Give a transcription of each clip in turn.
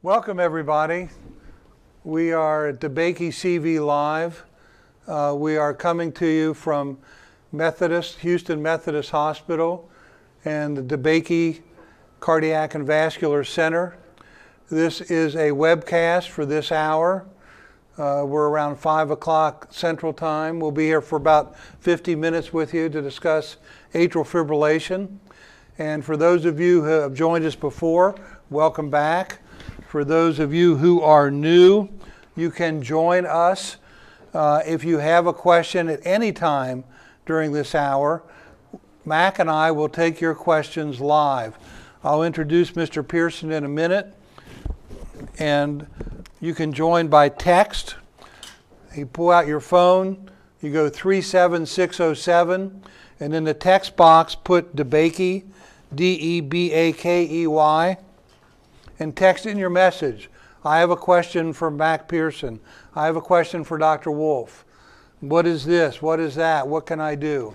Welcome everybody. We are at DEBAKEY CV Live. We are coming to you from Houston Methodist Hospital and the DEBAKEY Cardiac and Vascular Center. This is a webcast for this hour. We're around 5 o'clock Central Time. We'll be here for about 50 minutes with you to discuss atrial fibrillation. And for those of you who have joined us before, welcome back. For those of you who are new, you can join us. If you have a question at any time during this hour, Mac and I will take your questions live. I'll introduce Mr. Pearson in a minute, and you can join by text. You pull out your phone, you go 37607, and in the text box put DEBAKEY, D-E-B-A-K-E-Y, and text in your message. I have a question for Mac Pearson. I have a question for Dr. Wolf. What is this? What is that? What can I do?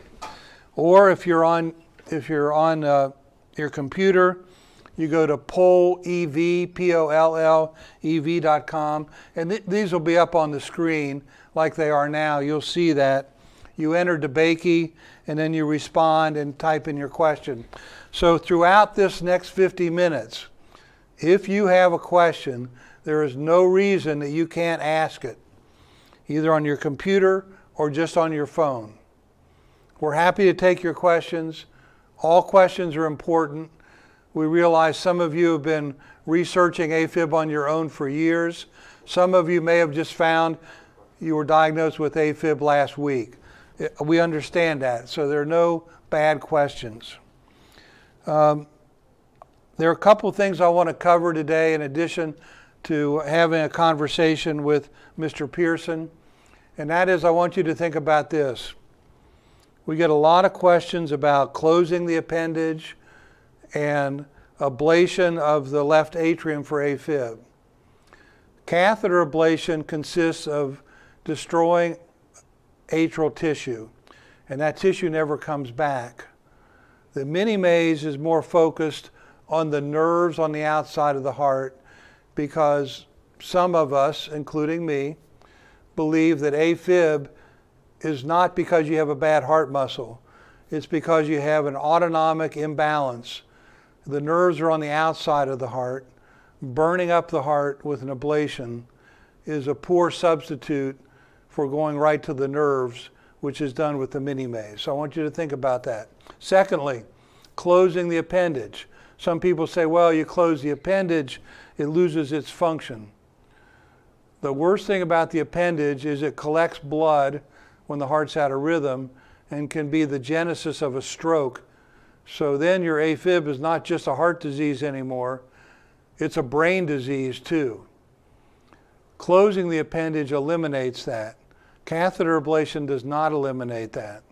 Or if you're on your computer, you go to pollev, pollev.com, and these will be up on the screen like they are now. You'll see that. You enter DEBAKEY, and then you respond and type in your question. So throughout this next 50 minutes, if you have a question, there is no reason that you can't ask it, either on your computer or just on your phone. We're happy to take your questions. All questions are important. We realize some of you have been researching AFib on your own for years. Some of you may have just found you were diagnosed with AFib last week. We understand that, so there are no bad questions. There are a couple of things I want to cover today in addition to having a conversation with Mr. Pearson, and that is I want you to think about this. We get a lot of questions about closing the appendage and ablation of the left atrium for AFib. Catheter ablation consists of destroying atrial tissue, and that tissue never comes back. The MiniMaze is more focused on the nerves on the outside of the heart, because some of us, including me, believe that AFib is not because you have a bad heart muscle. It's because you have an autonomic imbalance. The nerves are on the outside of the heart. Burning up the heart with an ablation is a poor substitute for going right to the nerves, which is done with the MiniMaze. So I want you to think about that. Secondly, closing the appendage. Some people say, well, you close the appendage, it loses its function. The worst thing about the appendage is it collects blood when the heart's out of rhythm and can be the genesis of a stroke. So then your AFib is not just a heart disease anymore, it's a brain disease too. Closing the appendage eliminates that. Catheter ablation does not eliminate that.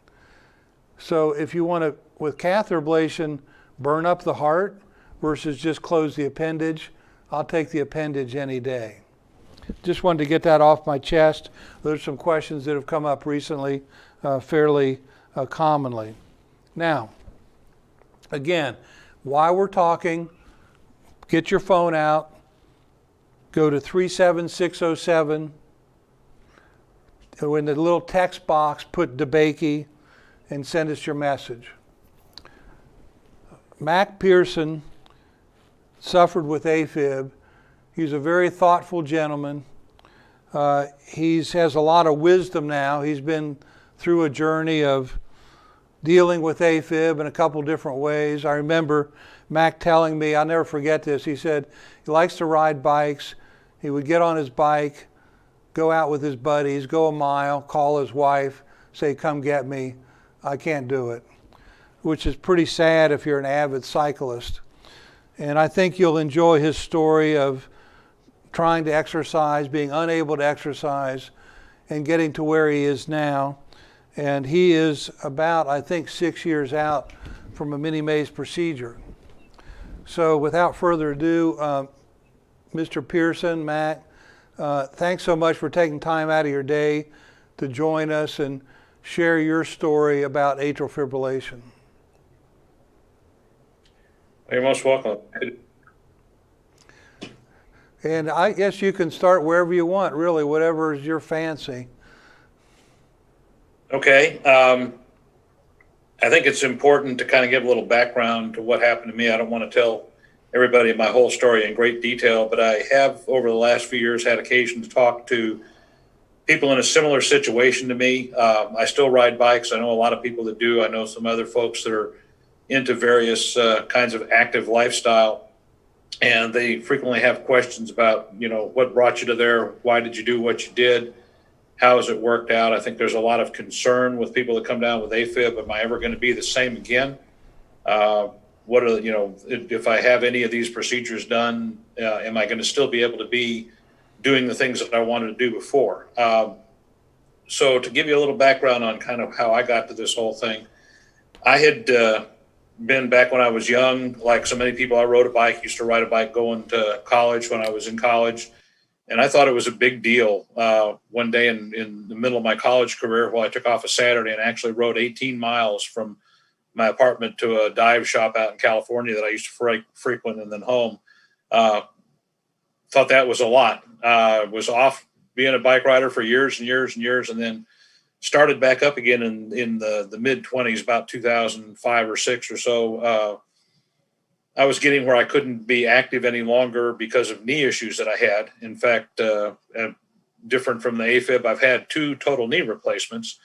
So if you want to, with catheter ablation, burn up the heart versus just close the appendage, I'll take the appendage any day. Just wanted to get that off my chest. There's some questions that have come up recently fairly commonly. Now, again, while we're talking, get your phone out, go to 37607, in the little text box put DEBAKEY and send us your message. Mac Pearson suffered with AFib. He's a very thoughtful gentleman. He has a lot of wisdom now. He's been through a journey of dealing with AFib in a couple different ways. I remember Mac telling me, I'll never forget this, he said he likes to ride bikes. He would get on his bike, go out with his buddies, go a mile, call his wife, say, come get me. I can't do it, which is pretty sad if you're an avid cyclist. And I think you'll enjoy his story of trying to exercise, being unable to exercise, and getting to where he is now. And he is about, I think, 6 years out from a MiniMaze procedure. So without further ado, Mr. Pearson, Mac, thanks so much for taking time out of your day to join us and share your story about atrial fibrillation. You're most welcome. And I guess you can start wherever you want, really, whatever is your fancy. Okay. I think it's important to kind of give a little background to what happened to me. I don't want to tell everybody my whole story in great detail, but I have, over the last few years, had occasion to talk to people in a similar situation to me. I still ride bikes. I know a lot of people that do. I know some other folks that are into various kinds of active lifestyle, and they frequently have questions about, what brought you to there? Why did you do what you did? How has it worked out? I think there's a lot of concern with people that come down with AFib. Am I ever going to be the same again? What are, if I have any of these procedures done, am I going to still be able to be doing the things that I wanted to do before? So to give you a little background on kind of how I got to this whole thing, I had been, back when I was young, like so many people, I rode a bike, used to ride a bike going to college when I was in college. And I thought it was a big deal one day in the middle of my college career, while I took off a Saturday and actually rode 18 miles from my apartment to a dive shop out in California that I used to frequent and then home. Thought that was a lot. Was off being a bike rider for years and years and years, and then started back up again in the mid-20s, about 2005 or 6 or so. I was getting where I couldn't be active any longer because of knee issues that I had. In fact, different from the AFib, I've had 2 total knee replacements.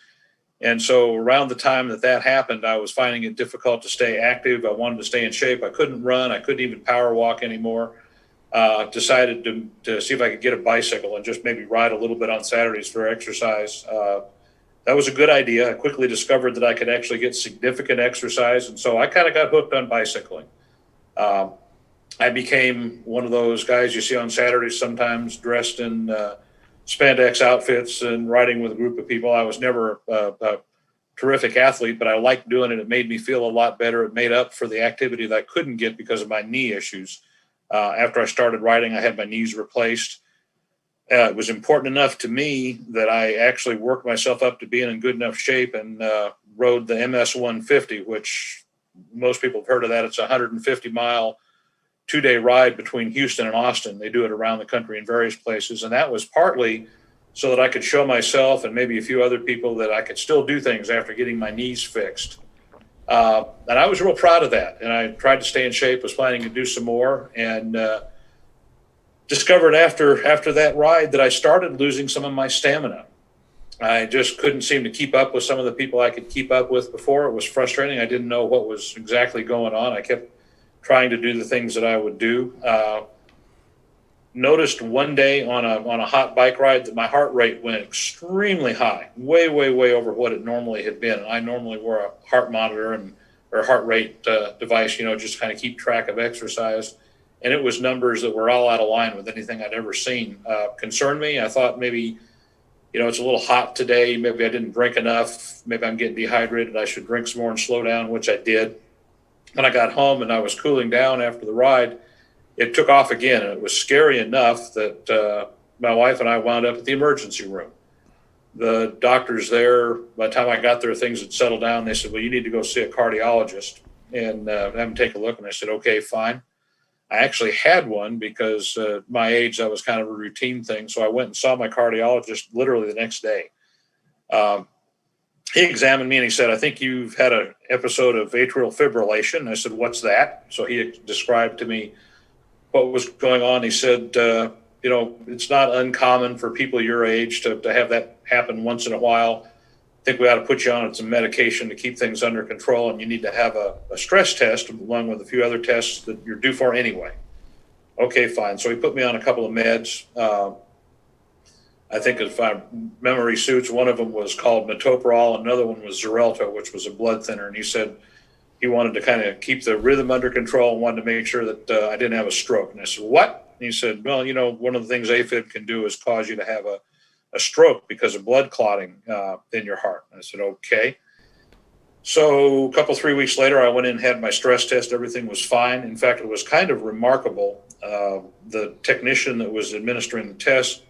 And so around the time that happened, I was finding it difficult to stay active. I wanted to stay in shape. I couldn't run. I couldn't even power walk anymore. Decided to see if I could get a bicycle and just maybe ride a little bit on Saturdays for exercise. That was a good idea. I quickly discovered that I could actually get significant exercise. And so I kind of got hooked on bicycling. I became one of those guys you see on Saturdays sometimes dressed in spandex outfits and riding with a group of people. I was never a terrific athlete, but I liked doing it. It made me feel a lot better. It made up for the activity that I couldn't get because of my knee issues. After I started riding, I had my knees replaced. It was important enough to me that I actually worked myself up to being in good enough shape and rode the MS 150, which most people have heard of that. It's a 150-mile, 2-day ride between Houston and Austin. They do it around the country in various places. And that was partly so that I could show myself and maybe a few other people that I could still do things after getting my knees fixed. And I was real proud of that. And I tried to stay in shape, was planning to do some more, and discovered after that ride that I started losing some of my stamina. I just couldn't seem to keep up with some of the people I could keep up with before. It was frustrating. I didn't know what was exactly going on. I kept trying to do the things that I would do. Noticed one day on a hot bike ride that my heart rate went extremely high, way over what it normally had been. I normally wear a heart monitor or heart rate device, just kind of keep track of exercise. And it was numbers that were all out of line with anything I'd ever seen. Concerned me. I thought maybe, it's a little hot today. Maybe I didn't drink enough. Maybe I'm getting dehydrated. I should drink some more and slow down, which I did. When I got home and I was cooling down after the ride, it took off again. And it was scary enough that my wife and I wound up at the emergency room. The doctors there, by the time I got there, things had settled down. They said, well, you need to go see a cardiologist and have him take a look. And I said, okay, fine. I actually had one because my age, that was kind of a routine thing. So I went and saw my cardiologist literally the next day. He examined me and he said, I think you've had an episode of atrial fibrillation. I said, what's that? So he described to me what was going on. He said, it's not uncommon for people your age to have that happen once in a while. I think we ought to put you on some medication to keep things under control, and you need to have a stress test along with a few other tests that you're due for anyway. Okay, fine. So he put me on a couple of meds. I think if my memory suits, one of them was called metoprolol, another one was Xarelto, which was a blood thinner. And he said he wanted to kind of keep the rhythm under control and wanted to make sure that I didn't have a stroke. And I said, what? And he said, well, one of the things AFib can do is cause you to have a stroke because of blood clotting in your heart. And I said, okay. So a couple, 3 weeks later, I went in and had my stress test. Everything was fine. In fact, it was kind of remarkable. The technician that was administering the test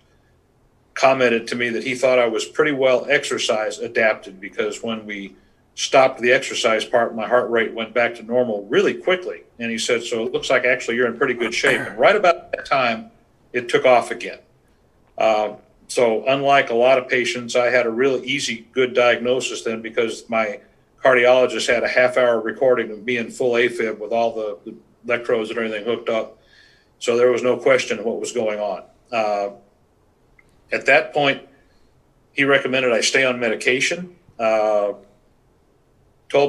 commented to me that he thought I was pretty well exercise adapted, because when we stopped the exercise part, my heart rate went back to normal really quickly. And he said, so it looks like actually you're in pretty good shape. And right about that time, it took off again. So unlike a lot of patients, I had a really easy, good diagnosis then because my cardiologist had a half-hour recording of me in full AFib with all the electrodes and everything hooked up. So there was no question what was going on. At that point, he recommended I stay on medication, told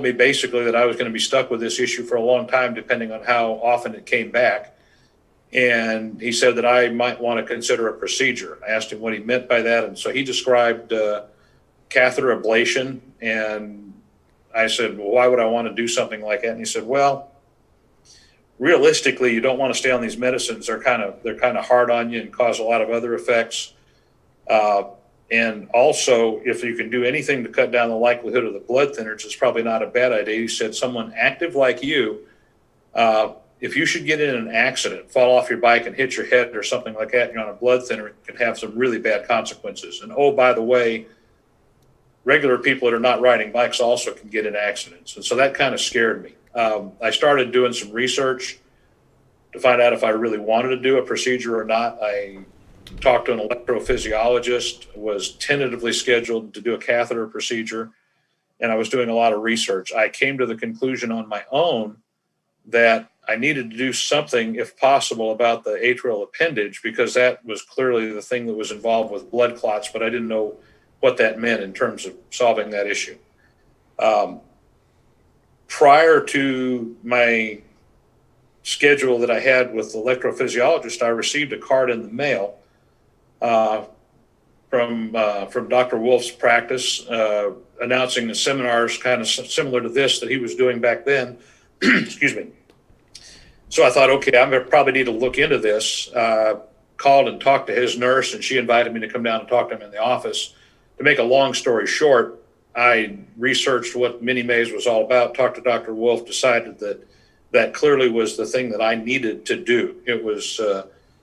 me basically that I was going to be stuck with this issue for a long time, depending on how often it came back. And he said that I might want to consider a procedure. I asked him what he meant by that. And so he described catheter ablation. And I said, well, why would I want to do something like that? And he said, well, realistically, you don't want to stay on these medicines. They're kind of hard on you and cause a lot of other effects. And also, if you can do anything to cut down the likelihood of the blood thinners, it's probably not a bad idea. He said, someone active like you, if you should get in an accident, fall off your bike and hit your head or something like that, and you're on a blood thinner, it can have some really bad consequences. And oh, by the way, regular people that are not riding bikes also can get in accidents. And so that kind of scared me. I started doing some research to find out if I really wanted to do a procedure or not. I talked to an electrophysiologist, was tentatively scheduled to do a catheter procedure, and I was doing a lot of research. I came to the conclusion on my own that I needed to do something, if possible, about the atrial appendage, because that was clearly the thing that was involved with blood clots, but I didn't know what that meant in terms of solving that issue. Prior to my schedule that I had with the electrophysiologist, I received a card in the mail from Dr. Wolf's practice announcing the seminars kind of similar to this that he was doing back then. Excuse me. So I thought, okay, I probably need to look into this. Called and talked to his nurse, and she invited me to come down and talk to him in the office. To make a long story short, I researched what MiniMaze was all about, talked to Dr. Wolf, decided that that clearly was the thing that I needed to do. It was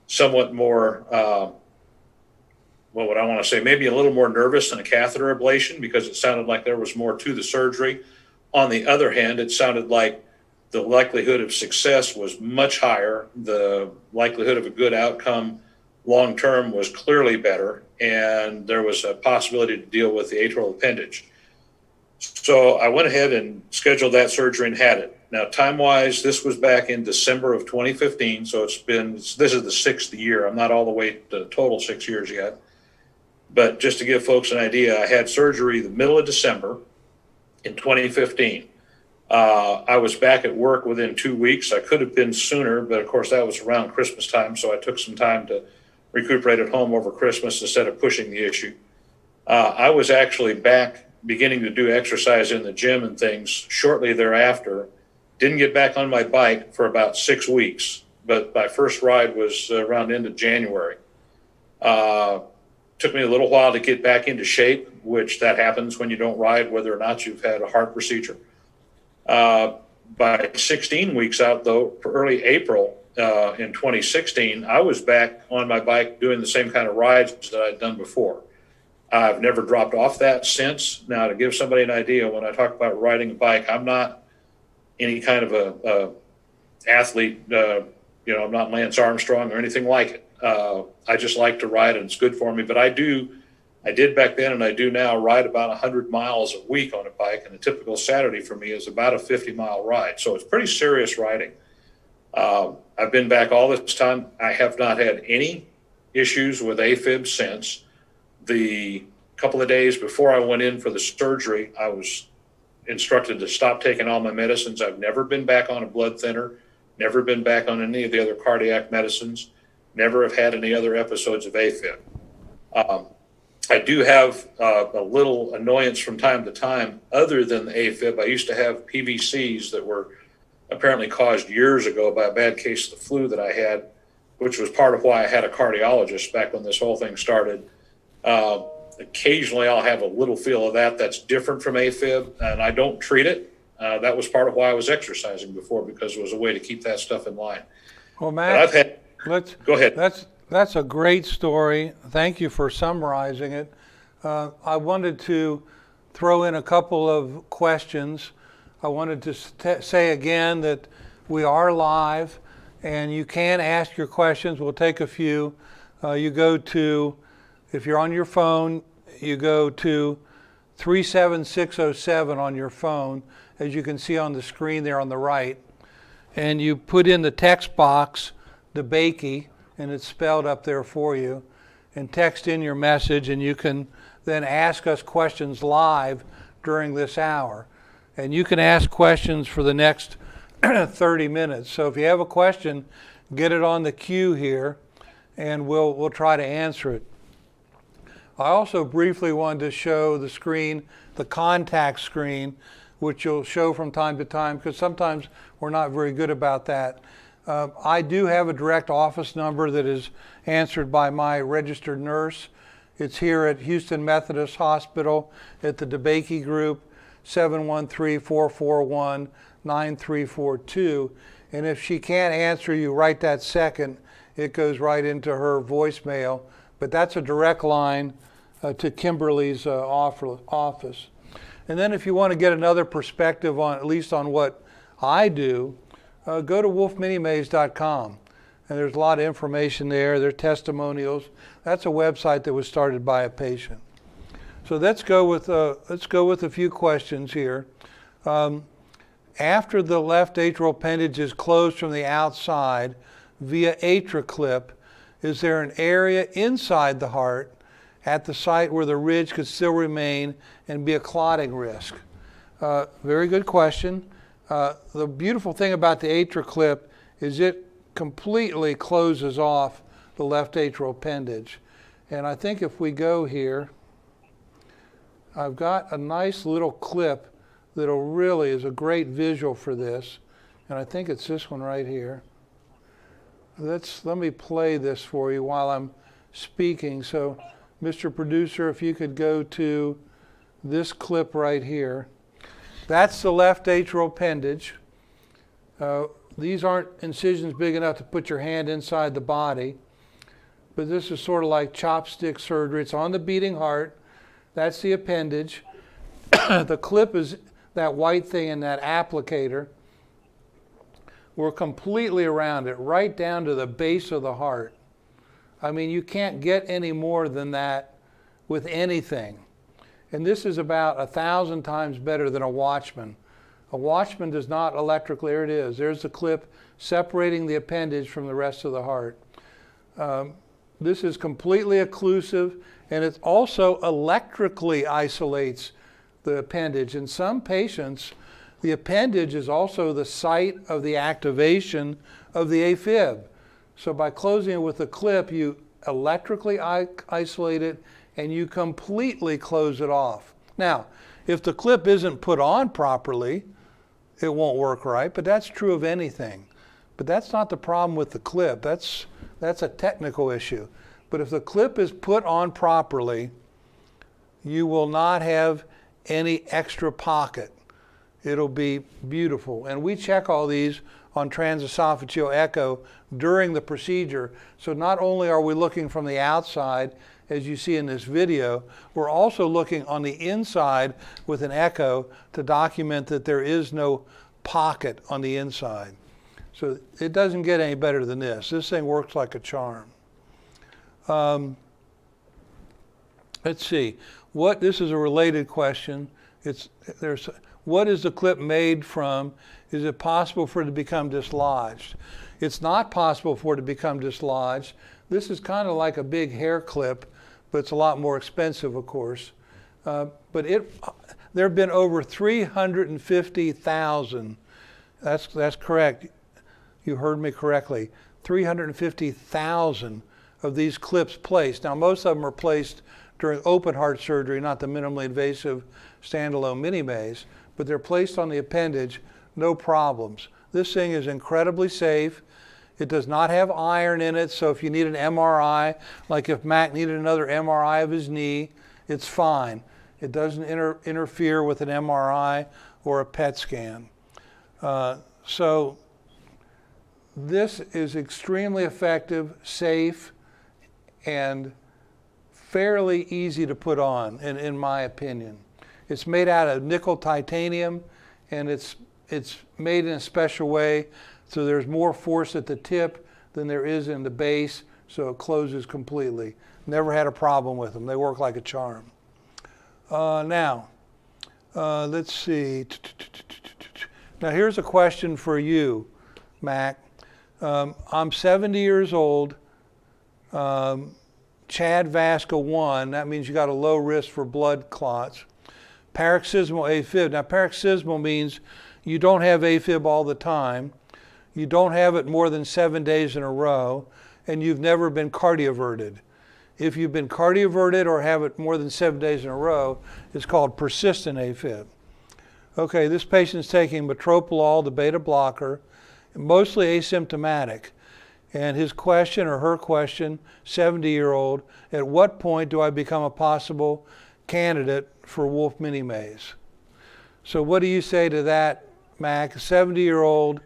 somewhat more, what would I want to say, maybe a little more nervous than a catheter ablation because it sounded like there was more to the surgery. On the other hand, it sounded like the likelihood of success was much higher. The likelihood of a good outcome long-term was clearly better, and there was a possibility to deal with the atrial appendage. So I went ahead and scheduled that surgery and had it. Now, time-wise, this was back in December of 2015, so this is the 6th year. I'm not all the way to the total 6 years yet. But just to give folks an idea, I had surgery the middle of December in 2015. I was back at work within 2 weeks. I could have been sooner, but of course that was around Christmas time, so I took some time to recuperate at home over Christmas instead of pushing the issue. I was actually back beginning to do exercise in the gym and things shortly thereafter. Didn't get back on my bike for about 6 weeks, but my first ride was around the end of January. Took me a little while to get back into shape, which that happens when you don't ride, whether or not you've had a heart procedure. By 16 weeks out, though, for early April in 2016, I was back on my bike doing the same kind of rides that I'd done before. I've never dropped off that since. Now, to give somebody an idea, when I talk about riding a bike, I'm not any kind of a athlete. I'm not Lance Armstrong or anything like it. I just like to ride, and it's good for me. But I did back then, and I do now, ride about 100 miles a week on a bike, and a typical Saturday for me is about a 50-mile ride. So it's pretty serious riding. I've been back all this time. I have not had any issues with AFib since. The couple of days before I went in for the surgery, I was instructed to stop taking all my medicines. I've never been back on a blood thinner, never been back on any of the other cardiac medicines, never have had any other episodes of AFib. I do have a little annoyance from time to time other than the AFib. I used to have PVCs that were apparently caused years ago by a bad case of the flu that I had, which was part of why I had a cardiologist back when this whole thing started. Occasionally I'll have a little feel of that that's different from AFib, and I don't treat it. That was part of why I was exercising before, because it was a way to keep that stuff in line. Well, Matt, go ahead. That's a great story. Thank you for summarizing it. I wanted to throw in a couple of questions. I wanted to say again that we are live, and you can ask your questions. We'll take a few. You go to, if you're on your phone, you go to 37607 on your phone, as you can see on the screen there on the right, and you put in the text box DEBAKEY, and it's spelled up there for you, and text in your message, and you can then ask us questions live during this hour. And you can ask questions for the next 30 minutes. So if you have a question, get it on the queue here, and we'll try to answer it. I also briefly wanted to show the screen, the contact screen, which you'll show from time to time, because sometimes we're not very good about that. I do have a direct office number that is answered by my registered nurse. It's here at Houston Methodist Hospital at the DEBAKEY group, 713-441-9342. And if she can't answer you right that second, it goes right into her voicemail. But that's a direct line to Kimberly's office. And then if you want to get another perspective on, at least on what I do, go to wolfminimaze.com. And there's a lot of information there. There are testimonials. That's a website that was started by a patient. So let's go with a few questions here. After the left atrial appendage is closed from the outside via AtriClip, is there an area inside the heart at the site where the ridge could still remain and be a clotting risk? Very good question. The beautiful thing about the AtriClip is it completely closes off the left atrial appendage. And I think if we go here, I've got a nice little clip that really is a great visual for this. And I think it's this one right here. Let me play this for you while I'm speaking. So, Mr. Producer, if you could go to this clip right here. That's the left atrial appendage. These aren't incisions big enough to put your hand inside the body, but this is sort of like chopstick surgery. It's on the beating heart. That's the appendage. The clip is that white thing in that applicator. We're completely around it, right down to the base of the heart. I mean, you can't get any more than that with anything. And this is about 1,000 times better than a Watchman. A Watchman does not electrically, there it is. There's the clip separating the appendage from the rest of the heart. This is completely occlusive, and it also electrically isolates the appendage. In some patients, the appendage is also the site of the activation of the AFIB. So by closing it with a clip, you electrically isolate it and you completely close it off. Now, if the clip isn't put on properly, it won't work right, but that's true of anything. But that's not the problem with the clip. That's a technical issue. But if the clip is put on properly, you will not have any extra pocket. It'll be beautiful. And we check all these on transesophageal echo during the procedure. So not only are we looking from the outside, as you see in this video, we're also looking on the inside with an echo to document that there is no pocket on the inside. So it doesn't get any better than this. This thing works like a charm. Let's see. This is a related question. What is the clip made from? Is it possible for it to become dislodged? It's not possible for it to become dislodged. This is kind of like a big hair clip, but it's a lot more expensive, of course. But there have been over 350,000. That's correct. You heard me correctly. 350,000 of these clips placed. Now, most of them are placed during open heart surgery, not the minimally invasive standalone MiniMaze, but they're placed on the appendage, no problems. This thing is incredibly safe. It does not have iron in it, so if you need an MRI, like if Mac needed another MRI of his knee, it's fine. It doesn't interfere with an MRI or a PET scan. So this is extremely effective, safe, and fairly easy to put on, in my opinion. It's made out of nickel titanium, and it's made in a special way So there's more force at the tip than there is in the base, so it closes completely. Never had a problem with them. They work like a charm. Now, let's see. Now here's a question for you, Mac. I'm 70 years old, Chad Vasca 1, that means you got a low risk for blood clots. Paroxysmal AFib. Now paroxysmal means you don't have AFib all the time, you don't have it more than 7 days in a row, and you've never been cardioverted. If you've been cardioverted or have it more than 7 days in a row, it's called persistent AFib. Okay, this patient's taking metoprolol, the beta blocker, mostly asymptomatic. And his question or her question, 70-year-old, at what point do I become a possible candidate for Wolf MiniMaze? So what do you say to that, Mac? 70-year-old,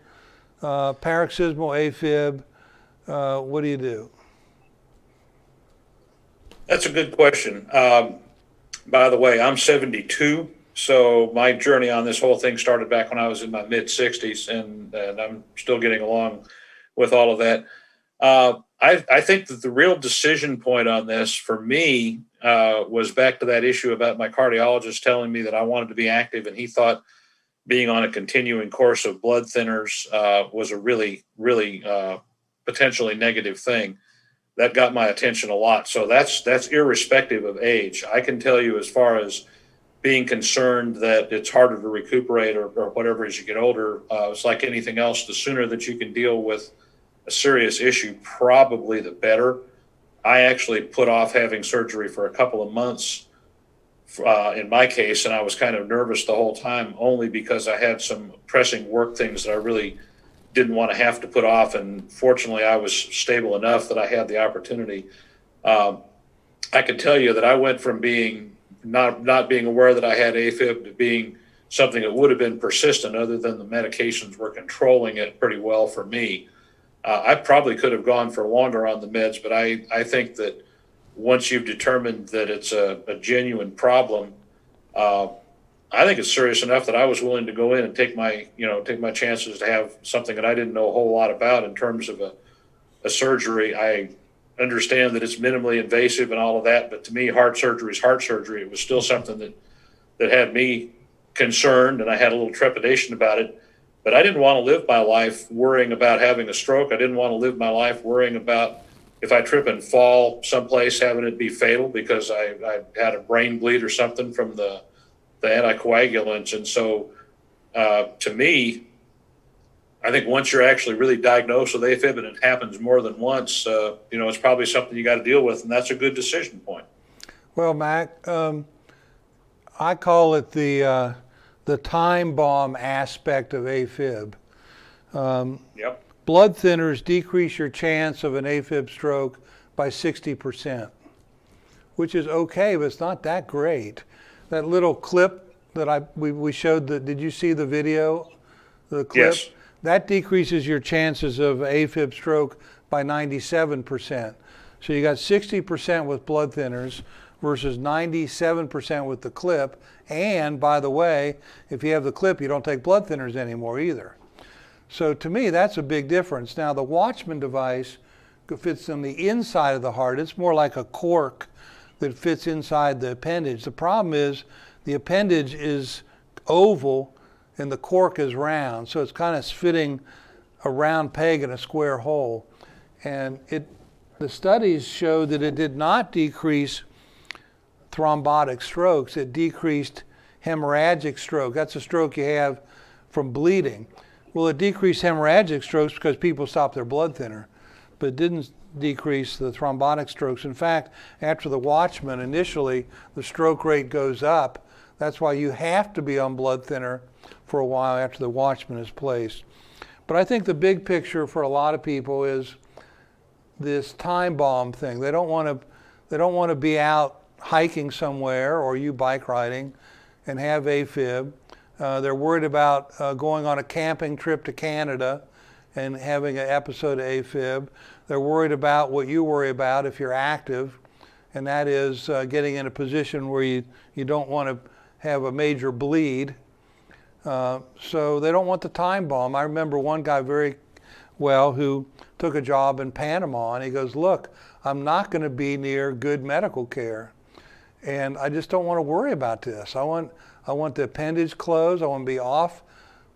paroxysmal AFib, what do you do? That's a good question. By the way, I'm 72, so my journey on this whole thing started back when I was in my mid-60s, and I'm still getting along with all of that. I think that the real decision point on this for me was back to that issue about my cardiologist telling me that I wanted to be active, and he thought being on a continuing course of blood thinners was a really, really potentially negative thing. That got my attention a lot. So that's irrespective of age. I can tell you, as far as being concerned that it's harder to recuperate or whatever as you get older, it's like anything else. The sooner that you can deal with a serious issue, probably the better. I actually put off having surgery for a couple of months in my case, and I was kind of nervous the whole time, only because I had some pressing work things that I really didn't want to have to put off, and fortunately I was stable enough that I had the opportunity. I can tell you that I went from being not being aware that I had AFib to being something that would have been persistent, other than the medications were controlling it pretty well for me. I probably could have gone for longer on the meds, but I think that once you've determined that it's a genuine problem, I think it's serious enough that I was willing to go in and take my chances to have something that I didn't know a whole lot about in terms of a surgery. I understand that it's minimally invasive and all of that, but to me, heart surgery is heart surgery. It was still something that had me concerned, and I had a little trepidation about it. But I didn't want to live my life worrying about having a stroke. I didn't want to live my life worrying about if I trip and fall someplace, having it be fatal because I had a brain bleed or something from the anticoagulants. And so to me, I think once you're actually really diagnosed with AFib and it happens more than once, it's probably something you got to deal with, and that's a good decision point. Well, Mac, I call it the time bomb aspect of AFib. Yep. Blood thinners decrease your chance of an AFib stroke by 60%, which is okay, but it's not that great. That little clip that we showed, did you see the video? The clip? Yes. That decreases your chances of AFib stroke by 97%. So you got 60% with blood thinners versus 97% with the clip. And by the way, if you have the clip, you don't take blood thinners anymore either. So to me, that's a big difference. Now the Watchman device fits on the inside of the heart. It's more like a cork that fits inside the appendage. The problem is the appendage is oval and the cork is round. So it's kind of fitting a round peg in a square hole. And the studies show that it did not decrease thrombotic strokes. It decreased hemorrhagic stroke. That's a stroke you have from bleeding. Well, it decreased hemorrhagic strokes because people stopped their blood thinner, but it didn't decrease the thrombotic strokes. In fact, after the Watchman, initially the stroke rate goes up. That's why you have to be on blood thinner for a while after the Watchman is placed. But I think the big picture for a lot of people is this time bomb thing. They don't want to be out hiking somewhere, or you bike riding, and have AFib. They're worried about going on a camping trip to Canada and having an episode of AFib. They're worried about what you worry about if you're active, and that is getting in a position where you don't want to have a major bleed. So they don't want the time bomb. I remember one guy very well who took a job in Panama, and he goes, look, I'm not going to be near good medical care, and I just don't want to worry about this. I want the appendage closed. I want to be off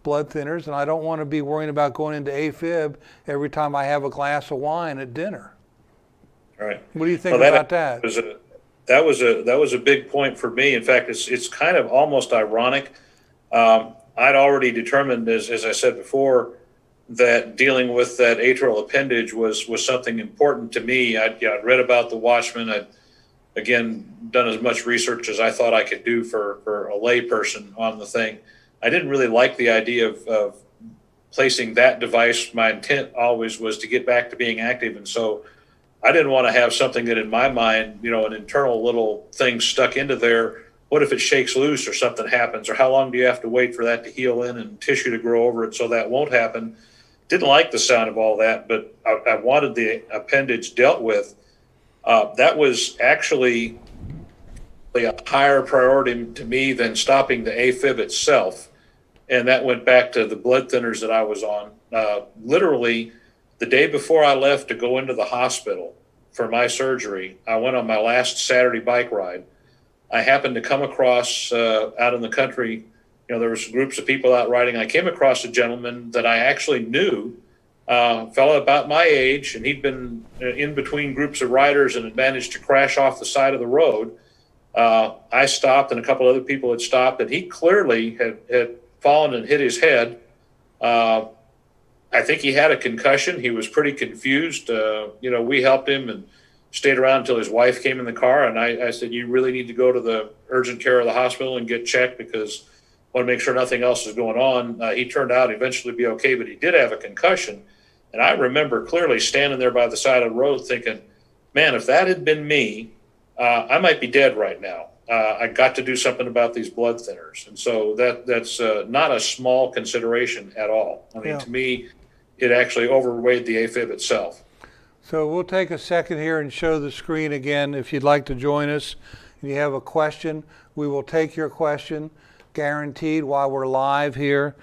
blood thinners, and I don't want to be worrying about going into AFib every time I have a glass of wine at dinner. All right. What do you think about that? That was a big point for me. In fact, it's kind of almost ironic. I'd already determined, as I said before, that dealing with that atrial appendage was something important to me. I'd read about the Watchman. I'd, again, done as much research as I thought I could do for a lay person on the thing. I didn't really like the idea of placing that device. My intent always was to get back to being active. And so I didn't want to have something that in my mind, an internal little thing stuck into there. What if it shakes loose or something happens? Or how long do you have to wait for that to heal in and tissue to grow over it so that won't happen? Didn't like the sound of all that, but I wanted the appendage dealt with. That was actually a higher priority to me than stopping the AFib itself. And that went back to the blood thinners that I was on. Literally, the day before I left to go into the hospital for my surgery, I went on my last Saturday bike ride. I happened to come across out in the country, there was groups of people out riding. I came across a gentleman that I actually knew, a fellow about my age, and he'd been in between groups of riders and had managed to crash off the side of the road. I stopped, and a couple other people had stopped, and he clearly had fallen and hit his head. I think he had a concussion. He was pretty confused. We helped him and stayed around until his wife came in the car. And I said, you really need to go to the urgent care of the hospital and get checked because I want to make sure nothing else is going on. He turned out eventually to be okay, but he did have a concussion. And I remember clearly standing there by the side of the road thinking, man, if that had been me, I might be dead right now. I got to do something about these blood thinners. And so that's not a small consideration at all. I mean, To me, it actually overweighed the AFib itself. So we'll take a second here and show the screen again. If you'd like to join us and you have a question, we will take your question, guaranteed, while we're live here.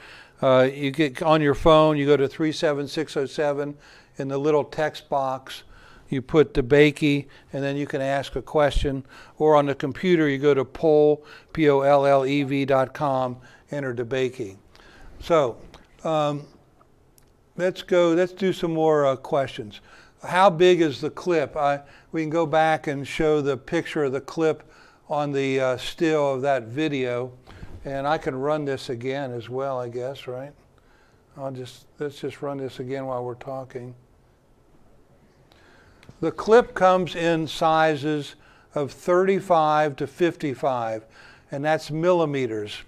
You get on your phone, you go to 37607 in the little text box. You put DEBAKEY, and then you can ask a question. Or on the computer, you go to pollev.com, enter DEBAKEY. So let's do some more questions. How big is the clip? We can go back and show the picture of the clip on the still of that video. And I can run this again as well, I guess, right? Let's just run this again while we're talking. The clip comes in sizes of 35 to 55, and that's millimeters.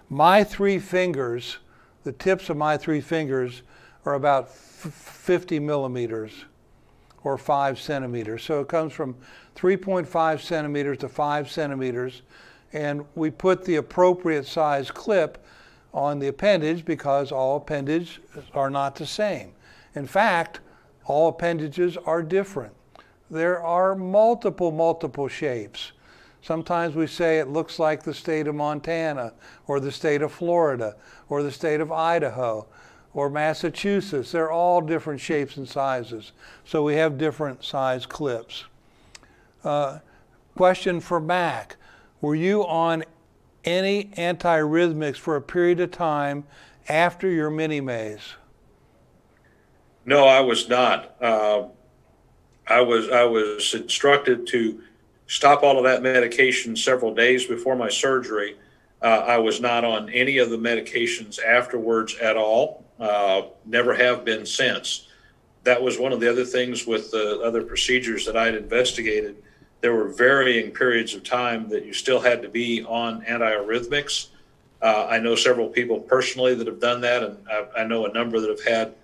My three fingers, the tips of my three fingers, are about 50 millimeters or 5 centimeters. So it comes from 3.5 centimeters to 5 centimeters, and we put the appropriate size clip on the appendage because all appendages are not the same. In fact, all appendages are different. There are multiple shapes. Sometimes we say it looks like the state of Montana or the state of Florida or the state of Idaho or Massachusetts. They're all different shapes and sizes. So we have different size clips. Question for Mac. Were you on any antiarrhythmics for a period of time after your MiniMaze? No, I was not. I was instructed to stop all of that medication several days before my surgery. I was not on any of the medications afterwards at all. Never have been since. That was one of the other things with the other procedures that I'd investigated. There were varying periods of time that you still had to be on antiarrhythmics. I know several people personally that have done that, and I know a number that have had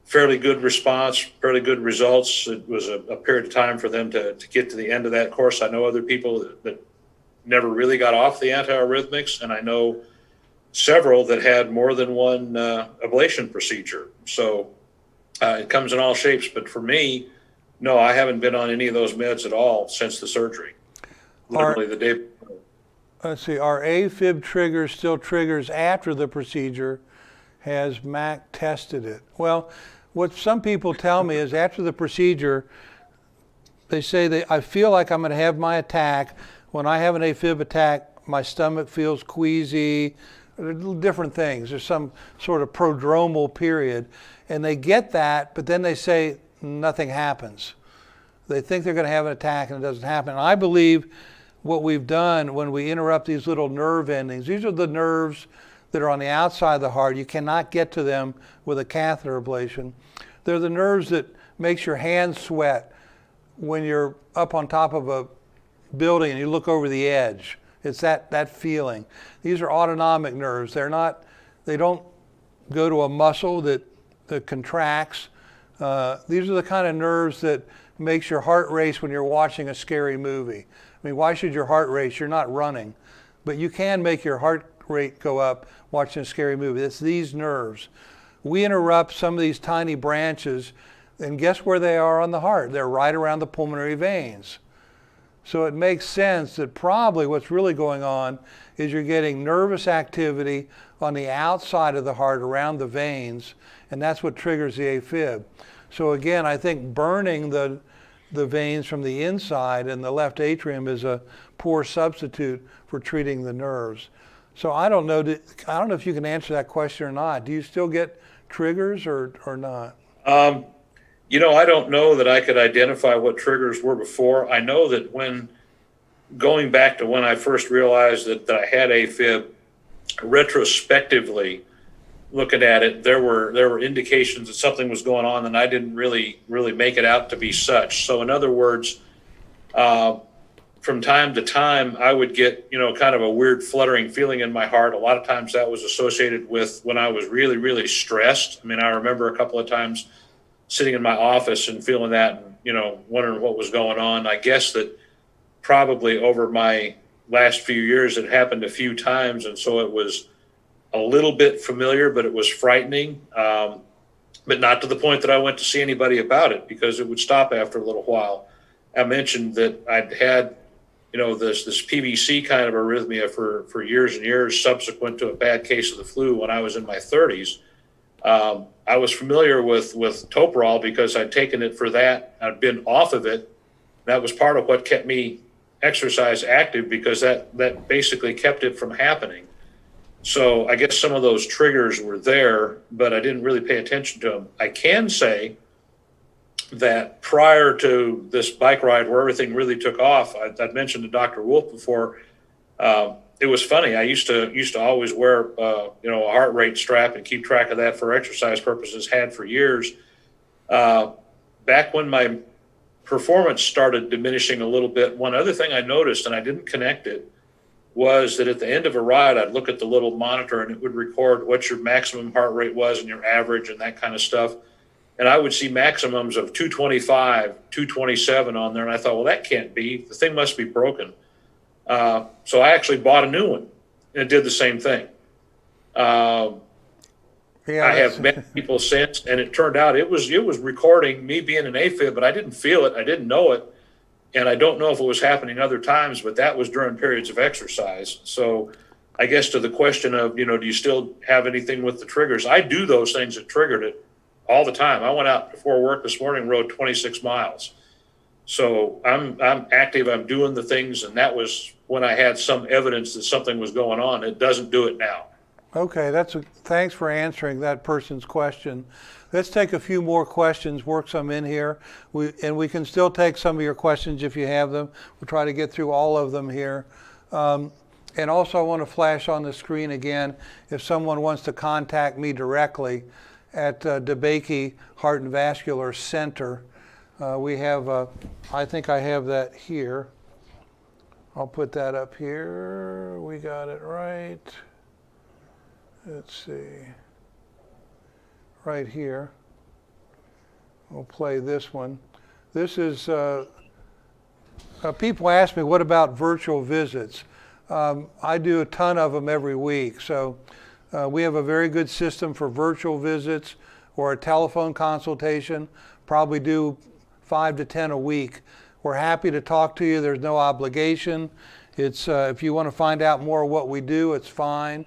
fairly good response, fairly good results. It was a period of time for them to get to the end of that course. I know other people that never really got off the antiarrhythmics, and I know several that had more than one ablation procedure. So it comes in all shapes. But for me, no, I haven't been on any of those meds at all since the surgery. Literally the day before. Let's see, are AFib triggers still triggers after the procedure? Has Mac tested it? Well, what some people tell me is after the procedure, they say I feel like I'm going to have my attack. When I have an AFib attack, my stomach feels queasy, different things. There's some sort of prodromal period. And they get that, but then they say nothing happens. They think they're going to have an attack and it doesn't happen. And I believe what we've done when we interrupt these little nerve endings, these are the nerves that are on the outside of the heart. You cannot get to them with a catheter ablation. They're the nerves that makes your hands sweat when you're up on top of a building and you look over the edge. It's that feeling. These are autonomic nerves. They don't go to a muscle that contracts. These are the kind of nerves that makes your heart race when you're watching a scary movie. I mean, why should your heart race? You're not running. But you can make your heart rate go up watching a scary movie. It's these nerves. We interrupt some of these tiny branches, and guess where they are on the heart? They're right around the pulmonary veins. So it makes sense that probably what's really going on is you're getting nervous activity on the outside of the heart around the veins, and that's what triggers the AFib. So again, I think burning the veins from the inside in the left atrium is a poor substitute for treating the nerves. So I don't know if you can answer that question or not. Do you still get triggers or not? I don't know that I could identify what triggers were before. I know that going back to when I first realized that I had AFib, retrospectively looking at it, there were indications that something was going on, and I didn't really make it out to be such. So in other words, from time to time, I would get, kind of a weird fluttering feeling in my heart. A lot of times that was associated with when I was really, really stressed. I mean, I remember a couple of times sitting in my office and feeling that and, wondering what was going on. I guess that probably over my last few years, it happened a few times. And so it was a little bit familiar, but it was frightening. But not to the point that I went to see anybody about it, because it would stop after a little while. I mentioned that I'd had, this PVC kind of arrhythmia for years and years subsequent to a bad case of the flu when I was in my 30s. I was familiar with Toprol because I'd taken it for that. I'd been off of it. That was part of what kept me exercise active, because that basically kept it from happening. So I guess some of those triggers were there, but I didn't really pay attention to them. I can say that prior to this bike ride where everything really took off, I'd mentioned to Dr. Wolf before, it was funny. I used to always wear, a heart rate strap and keep track of that for exercise purposes, had for years. Back when my performance started diminishing a little bit, one other thing I noticed, and I didn't connect it, was that at the end of a ride, I'd look at the little monitor and it would record what your maximum heart rate was and your average and that kind of stuff. And I would see maximums of 225, 227 on there. And I thought, well, that can't be. The thing must be broken. So I actually bought a new one, and it did the same thing. I have met people since, and it turned out it was recording me being an AFib, but I didn't feel it. I didn't know it. And I don't know if it was happening other times, but that was during periods of exercise. So I guess to the question of, do you still have anything with the triggers? I do those things that triggered it all the time. I went out before work this morning, rode 26 miles. So I'm active, I'm doing the things, and that was when I had some evidence that something was going on. It doesn't do it now. Okay, thanks for answering that person's question. Let's take a few more questions, work some in here. We can still take some of your questions if you have them. We'll try to get through all of them here. And also I want to flash on the screen again, if someone wants to contact me directly at DEBAKEY Heart and Vascular Center. We have, I think I have that here. I'll put that up here. We got it right. Let's see. Right here. We'll play this one. This is, people ask me, what about virtual visits? I do a ton of them every week. So we have a very good system for virtual visits or a telephone consultation. Probably do 5 to 10 a week. We're happy to talk to you. There's no obligation. It's if you want to find out more of what we do, it's fine.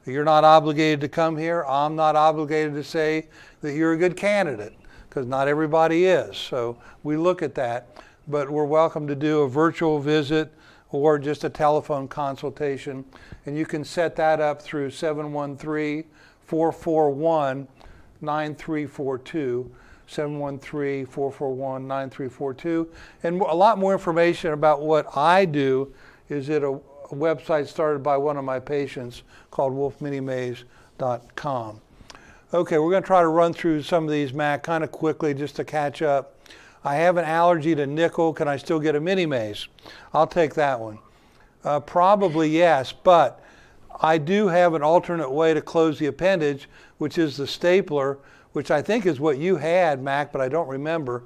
You're not obligated to come here. I'm not obligated to say that you're a good candidate. because not everybody is. So we look at that, but we're welcome to do a virtual visit or just a telephone consultation. And you can set that up through 713-441-9342, 713-441-9342. And a lot more information about what I do is at a website started by one of my patients called wolfminimaze.com. Okay, we're going to try to run through some of these, Mac, kind of quickly just to catch up. I have an allergy to nickel. Can I still get a MiniMaze? I'll take that one. Probably yes, but I do have an alternate way to close the appendage, which is the stapler, which I think is what you had, Mac, but I don't remember.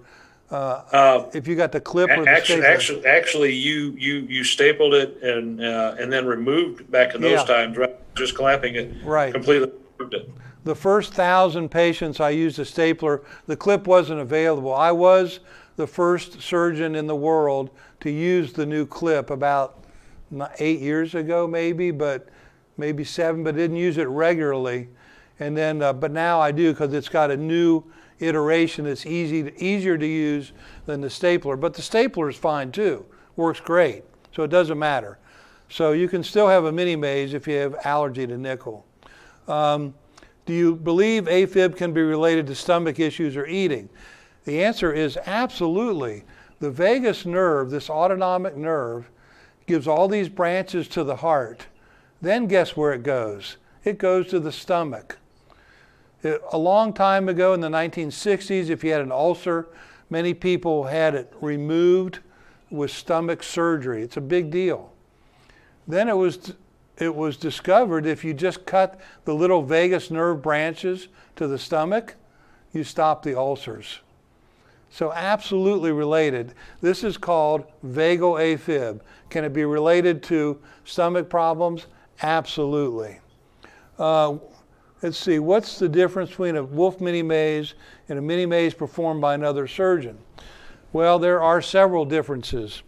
If you got the clip or the stapler. Actually, you stapled it and then removed back in those times, right? Just clamping it, right? Completely removed it. The first 1,000 patients I used a stapler. The clip wasn't available. I was the first surgeon in the world to use the new clip about 8 years ago, maybe 7, but didn't use it regularly. And then, but now I do because it's got a new iteration that's easier to use than the stapler. But the stapler is fine too, works great. So it doesn't matter. So you can still have a MiniMaze if you have allergy to nickel. Do you believe AFib can be related to stomach issues or eating? The answer is absolutely. The vagus nerve, this autonomic nerve, gives all these branches to the heart. Then guess where it goes? It goes to the stomach. A long time ago in the 1960s, if you had an ulcer, many people had it removed with stomach surgery. It's a big deal. Then it was discovered if you just cut the little vagus nerve branches to the stomach, you stop the ulcers. So absolutely related. This is called vagal AFib. Can it be related to stomach problems? Absolutely. Let's see, what's the difference between a Wolf MiniMaze and a MiniMaze performed by another surgeon? Well, there are several differences.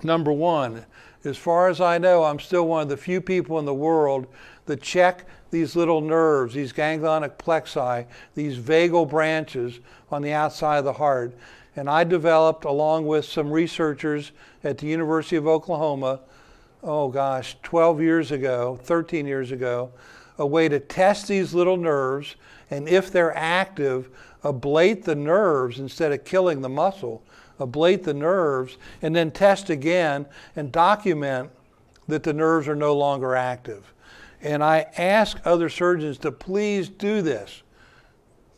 Number one, as far as I know, I'm still one of the few people in the world that check these little nerves, these ganglionic plexi, these vagal branches on the outside of the heart. And I developed, along with some researchers at the University of Oklahoma, 13 years ago, a way to test these little nerves, and if they're active, ablate the nerves instead of killing the muscle. Ablate the nerves, and then test again and document that the nerves are no longer active. And I ask other surgeons to please do this,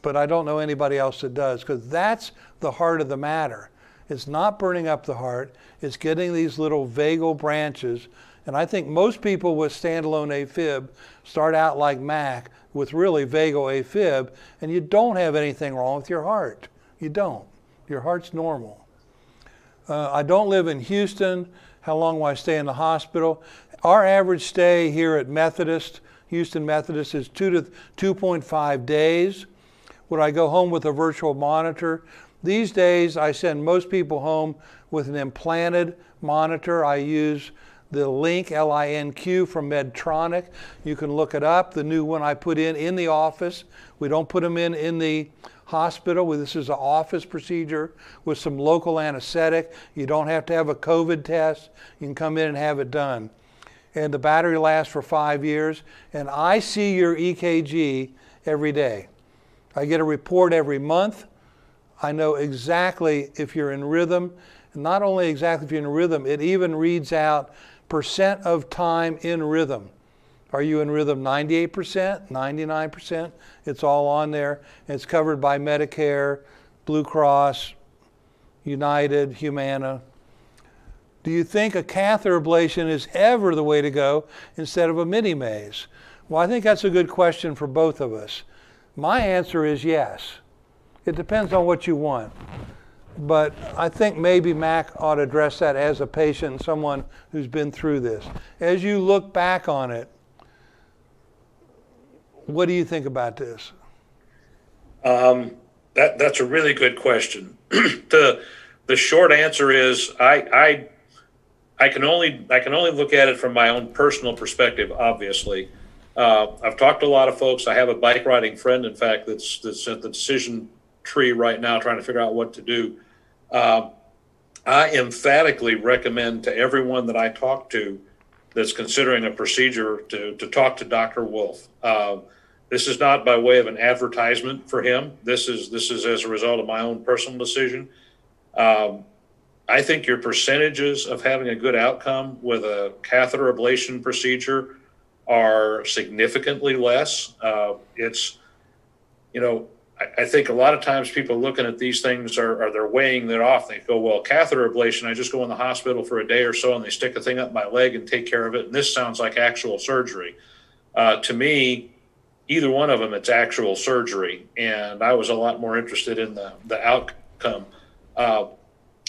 but I don't know anybody else that does, because that's the heart of the matter. It's not burning up the heart, it's getting these little vagal branches. And I think most people with standalone AFib start out like Mac with really vagal AFib, and you don't have anything wrong with your heart. You don't. Your heart's normal. I don't live in Houston. How long will I stay in the hospital? Our average stay here at Methodist, Houston Methodist, is 2 to 2.5 days. Would I go home with a virtual monitor? These days, I send most people home with an implanted monitor. I use the Link, L-I-N-Q, from Medtronic. You can look it up. The new one I put in the office. We don't put them in the hospital. This is an office procedure with some local anesthetic. You don't have to have a COVID test. You can come in and have it done. And the battery lasts for 5 years. And I see your EKG every day. I get a report every month. I know exactly if you're in rhythm. And not only exactly if you're in rhythm, it even reads out percent of time in rhythm. Are you in rhythm 98%, 99%? It's all on there. It's covered by Medicare, Blue Cross, United, Humana. Do you think a catheter ablation is ever the way to go instead of a MiniMaze? Well, I think that's a good question for both of us. My answer is yes. It depends on what you want. But I think maybe Mac ought to address that as a patient, someone who's been through this. As you look back on it, what do you think about this? That's a really good question. The short answer is I can only look at it from my own personal perspective. Obviously, I've talked to a lot of folks. I have a bike riding friend, in fact, that's at the decision tree right now trying to figure out what to do. I emphatically recommend to everyone that I talk to that's considering a procedure to talk to Dr. Wolf. This is not by way of an advertisement for him. This is as a result of my own personal decision. I think your percentages of having a good outcome with a catheter ablation procedure are significantly less. I think a lot of times people looking at these things they're weighing it off. They go, well, catheter ablation, I just go in the hospital for a day or so and they stick a thing up my leg and take care of it. And this sounds like actual surgery. To me, either one of them, it's actual surgery. And I was a lot more interested in the outcome.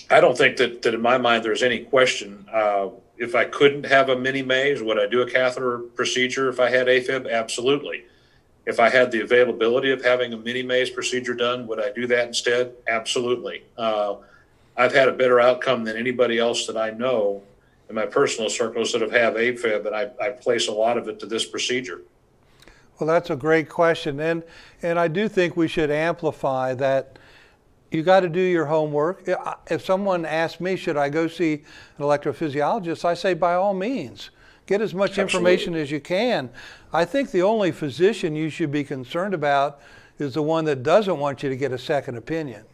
I don't think that in my mind there's any question. If I couldn't have a MiniMaze, would I do a catheter procedure if I had AFib? Absolutely. If I had the availability of having a MiniMaze procedure done, would I do that instead? Absolutely. I've had a better outcome than anybody else that I know in my personal circles that have AFib, and I place a lot of it to this procedure. Well, that's a great question. And I do think we should amplify that. You got to do your homework. If someone asks me, should I go see an electrophysiologist, I say by all means. Get as much information as you can. I think the only physician you should be concerned about is the one that doesn't want you to get a second opinion,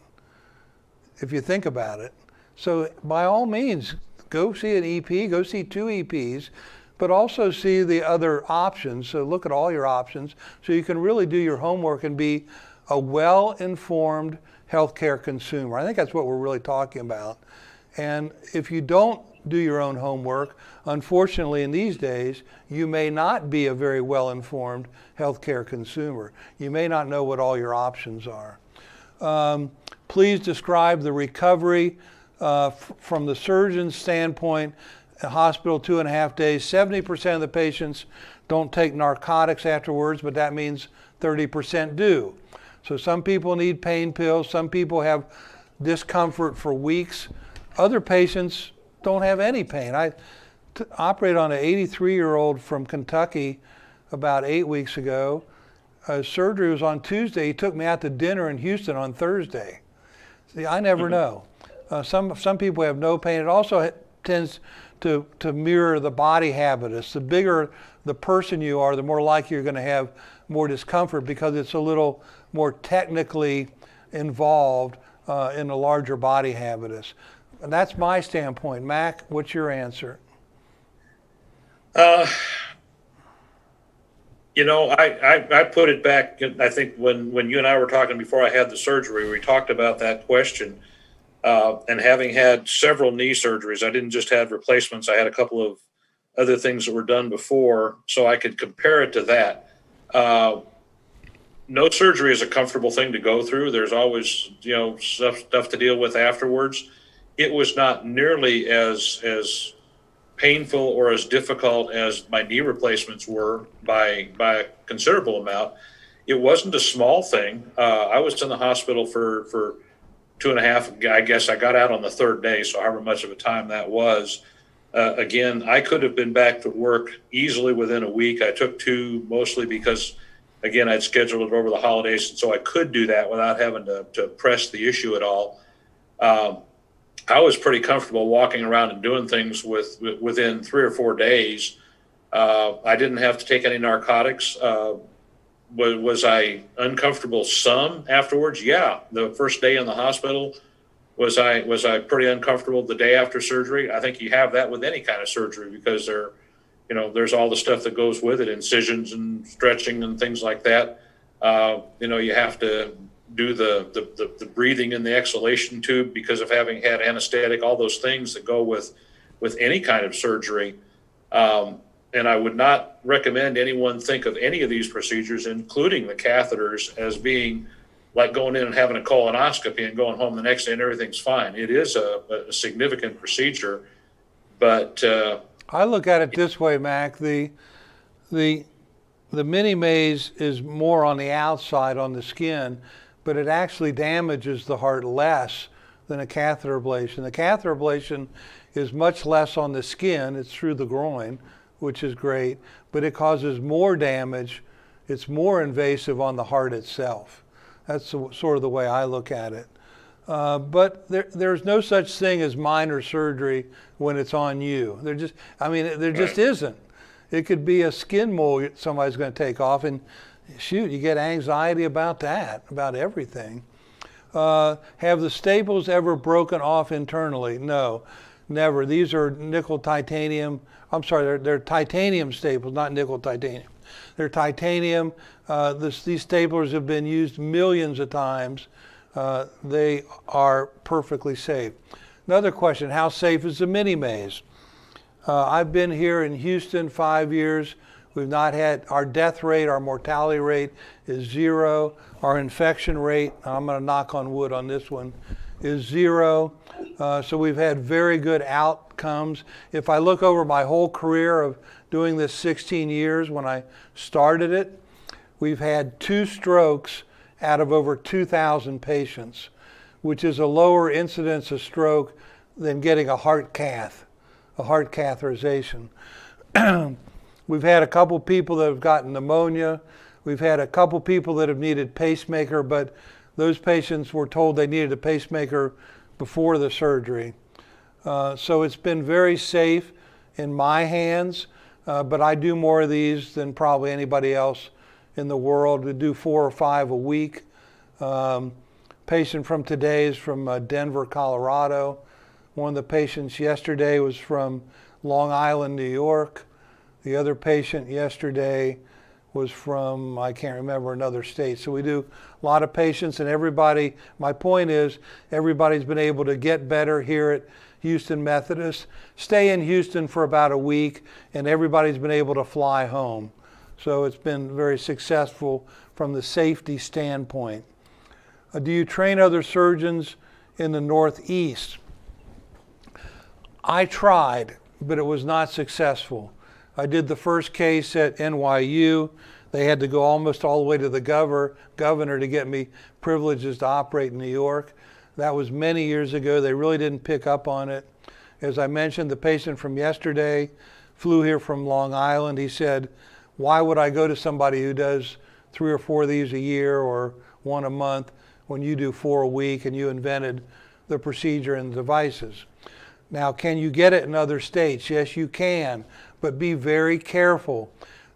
if you think about it. So by all means, go see an EP, go see 2 EPs, but also see the other options. So look at all your options so you can really do your homework and be a well-informed healthcare consumer. I think that's what we're really talking about. And if you don't do your own homework, unfortunately in these days, you may not be a very well-informed healthcare consumer. You may not know what all your options are. Please describe the recovery from the surgeon's standpoint. Hospital 2.5 days, 70% of the patients don't take narcotics afterwards, but that means 30% do. So some people need pain pills, some people have discomfort for weeks. Other patients don't have any pain. I operated on an 83-year-old from Kentucky about 8 weeks ago. Surgery was on Tuesday. He took me out to dinner in Houston on Thursday. See, I never know. Some people have no pain. It also tends to mirror the body habitus. The bigger the person you are, the more likely you're going to have more discomfort because it's a little more technically involved in a larger body habitus. And that's my standpoint. Mac, what's your answer? I put it back, I think when you and I were talking before I had the surgery, we talked about that question. And having had several knee surgeries, I didn't just have replacements. I had a couple of other things that were done before, so I could compare it to that. No surgery is a comfortable thing to go through. There's always, stuff to deal with afterwards. It was not nearly as painful or as difficult as my knee replacements were by a considerable amount. It wasn't a small thing. I was in the hospital for 2.5. I guess I got out on the 3rd day, so however much of a time that was. Again, I could have been back to work easily within a week. I took 2 mostly because, again, I'd scheduled it over the holidays, and so I could do that without having to press the issue at all. I was pretty comfortable walking around and doing things within 3 or 4 days. I didn't have to take any narcotics. Was I uncomfortable some afterwards? Yeah. The first day in the hospital, was I pretty uncomfortable the day after surgery? I think you have that with any kind of surgery because there's all the stuff that goes with it, incisions and stretching and things like that. You have to do the breathing in the exhalation tube because of having had anesthetic, all those things that go with any kind of surgery. And I would not recommend anyone think of any of these procedures, including the catheters, as being like going in and having a colonoscopy and going home the next day and everything's fine. It is a significant procedure, but I look at it this way, Mac. The MiniMaze is more on the outside on the skin, but it actually damages the heart less than a catheter ablation. The catheter ablation is much less on the skin. It's through the groin, which is great, but it causes more damage. It's more invasive on the heart itself. That's sort of the way I look at it. But there's no such thing as minor surgery when it's on you. There just isn't. It could be a skin mole somebody's going to take off, and shoot, you get anxiety about that, about everything. Have the staples ever broken off internally? No, never. These are nickel titanium. I'm sorry, they're titanium staples, not nickel titanium. They're titanium. These staplers have been used millions of times. They are perfectly safe. Another question, how safe is the MiniMaze? I've been here in Houston 5 years. We've not had, our death rate, our mortality rate is 0. Our infection rate, I'm going to knock on wood on this one, is 0. So we've had very good outcomes. If I look over my whole career of doing this 16 years when I started it, we've had 2 strokes out of over 2,000 patients, which is a lower incidence of stroke than getting a heart catheterization. We've had a couple people that have gotten pneumonia. We've had a couple people that have needed pacemaker, but those patients were told they needed a pacemaker before the surgery. So it's been very safe in my hands, but I do more of these than probably anybody else in the world. We do 4 or 5 a week. Patient from today is from Denver, Colorado. One of the patients yesterday was from Long Island, New York. The other patient yesterday was from, I can't remember, another state. So we do a lot of patients, and everybody, my point is, everybody's been able to get better here at Houston Methodist, stay in Houston for about a week, and everybody's been able to fly home. So it's been very successful from the safety standpoint. Do you train other surgeons in the Northeast? I tried, but it was not successful. I did the first case at NYU. They had to go almost all the way to the governor to get me privileges to operate in New York. That was many years ago. They really didn't pick up on it. As I mentioned, the patient from yesterday flew here from Long Island. He said, why would I go to somebody who does 3 or 4 of these a year or 1 a month when you do 4 a week and you invented the procedure and the devices? Now, can you get it in other states? Yes, you can, but be very careful.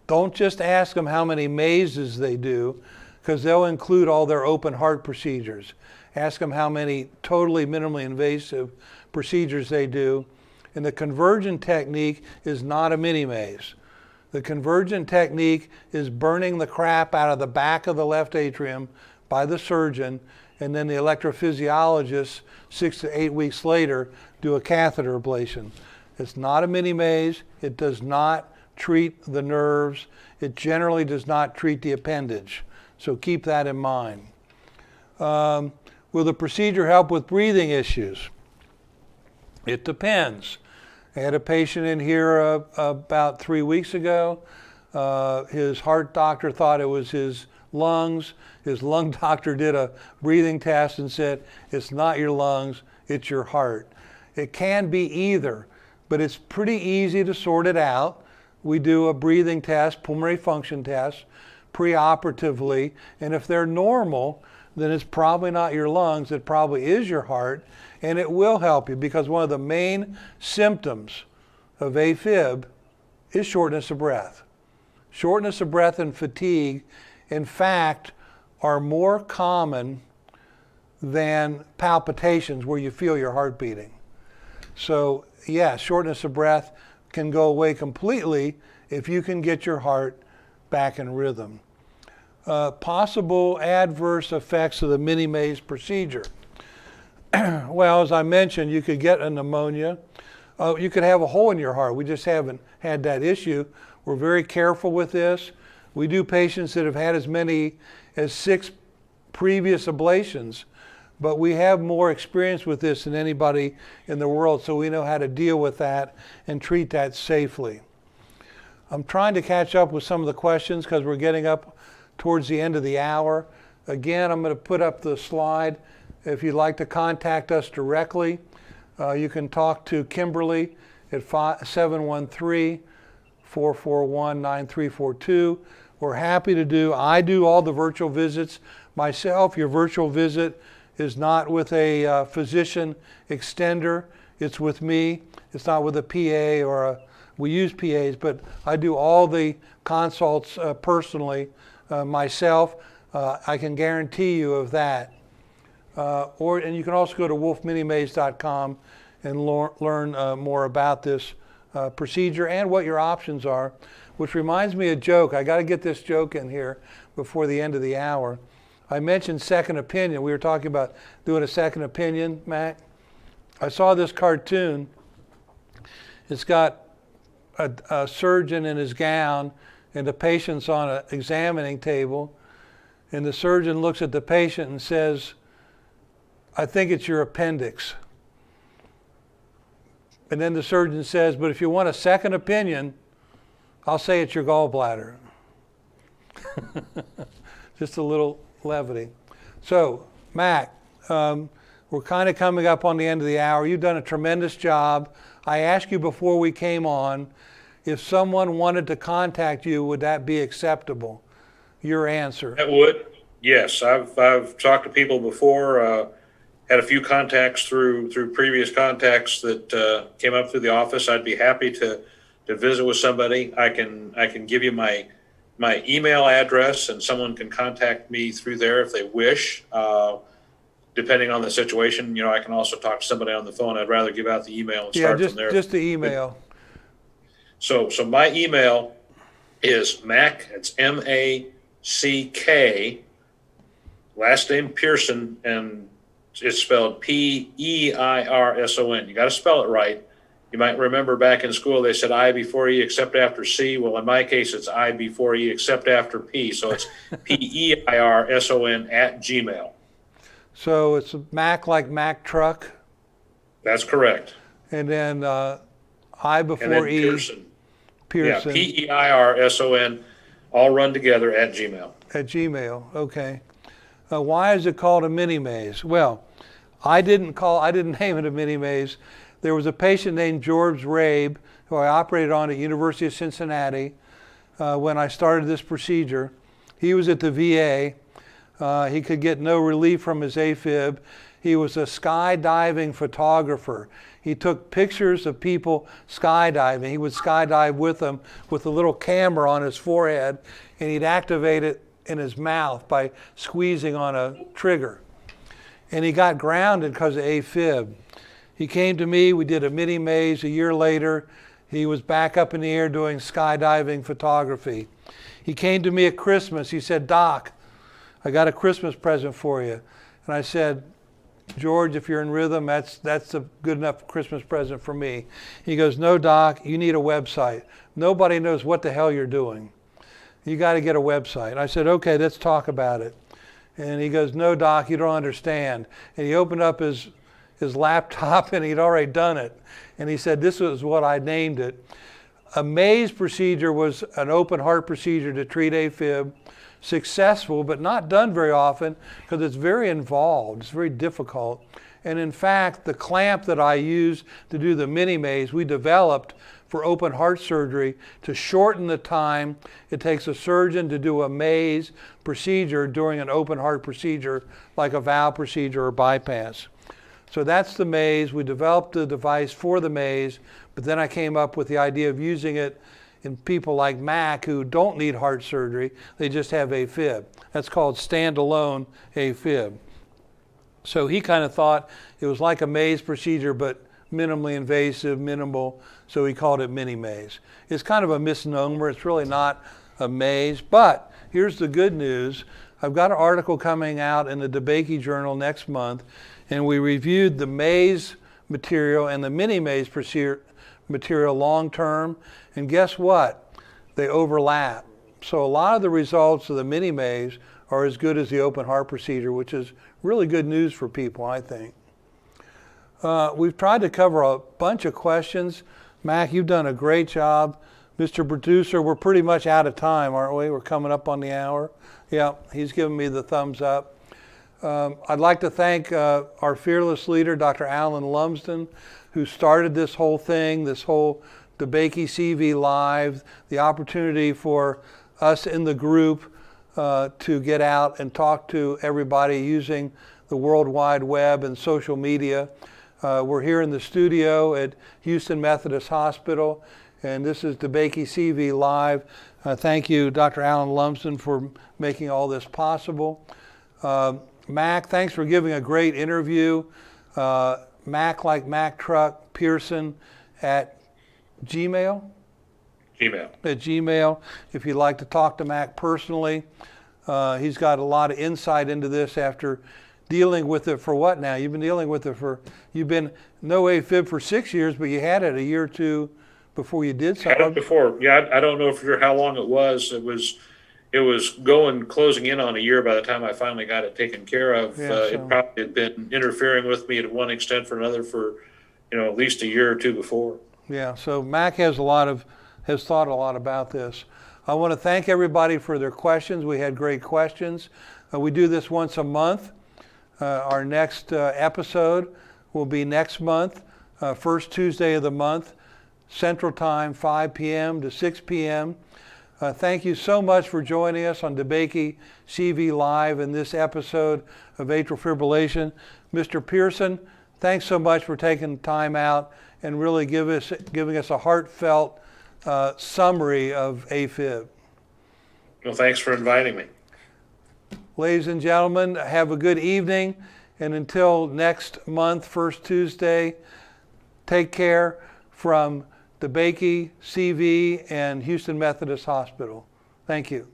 Don't just ask them how many mazes they do, because they'll include all their open heart procedures. Ask them how many totally minimally invasive procedures they do. And the convergent technique is not a MiniMaze. The convergent technique is burning the crap out of the back of the left atrium by the surgeon, and then the electrophysiologist 6 to 8 weeks later do a catheter ablation. It's not a MiniMaze. It does not treat the nerves. It generally does not treat the appendage. So keep that in mind. Will the procedure help with breathing issues? It depends. I had a patient in here about 3 weeks ago. His heart doctor thought it was his lungs. His lung doctor did a breathing test and said, it's not your lungs, it's your heart. It can be either, but it's pretty easy to sort it out. We do a breathing test, pulmonary function test, preoperatively, and if they're normal, then it's probably not your lungs, it probably is your heart, and it will help you, because one of the main symptoms of AFib is shortness of breath. Shortness of breath and fatigue, in fact, are more common than palpitations where you feel your heart beating. So yeah, shortness of breath can go away completely if you can get your heart back in rhythm. Possible adverse effects of the MiniMaze procedure. Well, as I mentioned, you could get a pneumonia. You could have a hole in your heart. We just haven't had that issue. We're very careful with this. We do patients that have had as many as 6 previous ablations, but we have more experience with this than anybody in the world, so we know how to deal with that and treat that safely. I'm trying to catch up with some of the questions because we're getting up towards the end of the hour. Again, I'm going to put up the slide. If you'd like to contact us directly, you can talk to Kimberly at 713-441-9342, we're happy to do. I do all the virtual visits myself. Your virtual visit is not with a physician extender. It's with me. It's not with a PA we use PAs, but I do all the consults personally myself. I can guarantee you of that. And you can also go to wolfminimaze.com and learn more about this procedure and what your options are, which reminds me of a joke. I got to get this joke in here before the end of the hour. I mentioned second opinion. We were talking about doing a second opinion, Mac. I saw this cartoon. It's got a surgeon in his gown and the patient's on an examining table, and the surgeon looks at the patient and says, "I think it's your appendix." And then the surgeon says, "But if you want a second opinion, I'll say it's your gallbladder." Just a little levity. So, Mac, we're kind of coming up on the end of the hour. You've done a tremendous job. I asked you before we came on, if someone wanted to contact you, would that be acceptable? Your answer. That would, yes. I've talked to people before, had a few contacts through previous contacts that came up through the office. I'd be happy to visit with somebody. I can give you my email address, and someone can contact me through there if they wish. Depending on the situation, I can also talk to somebody on the phone. I'd rather give out the email and start from there. Just the email. So my email is Mac. It's MACK, last name Pearson, and it's spelled PEIRSON. You got to spell it right. You might remember back in school they said I before E except after C. Well, in my case, it's I before E except after P. So it's PEIRSON @gmail. So it's Mac like Mac truck. That's correct. And then I before and then E. Pearson. Pearson. Yeah, PEIRSON, all run together @gmail. @gmail. Okay. Why is it called a mini maze? Well, I didn't name it a mini maze. There was a patient named George Rabe who I operated on at University of Cincinnati when I started this procedure. He was at the VA. He could get no relief from his AFib. He was a skydiving photographer. He took pictures of people skydiving. He would skydive with them with a little camera on his forehead, and he'd activate it in his mouth by squeezing on a trigger. And he got grounded because of AFib. He came to me, we did a mini maze. A year later, he was back up in the air doing skydiving photography. He came to me at Christmas. He said, "Doc, I got a Christmas present for you." And I said, "George, if you're in rhythm, that's a good enough Christmas present for me." He goes, "No, Doc, you need a website. Nobody knows what the hell you're doing. You got to get a website." I said, "Okay, let's talk about it." And he goes, "No, Doc, you don't understand." And he opened up his laptop, and he'd already done it. And he said, "This was what I named it. A maze procedure was an open heart procedure to treat AFib. Successful, but not done very often because it's very involved. It's very difficult. And in fact, the clamp that I use to do the mini maze, we developed for open heart surgery to shorten the time it takes a surgeon to do a maze procedure during an open heart procedure like a valve procedure or bypass. So that's the maze. We developed the device for the maze, but then I came up with the idea of using it in people like Mac who don't need heart surgery. They just have AFib. That's called standalone AFib. So he kind of thought it was like a maze procedure, but minimally invasive, minimal, so he called it mini maze. It's kind of a misnomer. It's really not a maze, but here's the good news. I've got an article coming out in the DEBAKEY journal next month, and we reviewed the maze material and the mini maze material long term, and guess what? They overlap. So a lot of the results of the mini maze are as good as the open heart procedure, which is really good news for people, I think. We've tried to cover a bunch of questions. Mac, you've done a great job. Mr. Producer, we're pretty much out of time, aren't we? We're coming up on the hour. Yeah, he's giving me the thumbs up. I'd like to thank our fearless leader, Dr. Alan Lumsden, who started this whole thing, this whole DEBAKEY CV Live, the opportunity for us in the group to get out and talk to everybody using the World Wide Web and social media. We're here in the studio at Houston Methodist Hospital, and this is DEBAKEY CV Live. Thank you, Dr. Alan Lumsden, for making all this possible. Mac, thanks for giving a great interview. Mac like Mac Truck Pearson at Gmail? Gmail. At Gmail, if you'd like to talk to Mac personally. He's got a lot of insight into this after dealing with it for what now? You've been dealing with it you've been no AFib for 6 years, but you had it a year or two before you did something. Had it before. Yeah, I don't know for sure how long it was. It was closing in on a year by the time I finally got it taken care of. It probably had been interfering with me to one extent or another for, at least a year or two before. Yeah, so Mac has thought a lot about this. I want to thank everybody for their questions. We had great questions. We do this once a month. Our next episode will be next month, first Tuesday of the month, Central Time, 5 p.m. to 6 p.m. Thank you so much for joining us on DEBAKEY CV Live in this episode of atrial fibrillation. Mr. Pearson, thanks so much for taking time out and really giving us a heartfelt summary of AFib. Well, thanks for inviting me. Ladies and gentlemen, have a good evening, and until next month, first Tuesday, take care from DEBAKEY CV and Houston Methodist Hospital. Thank you.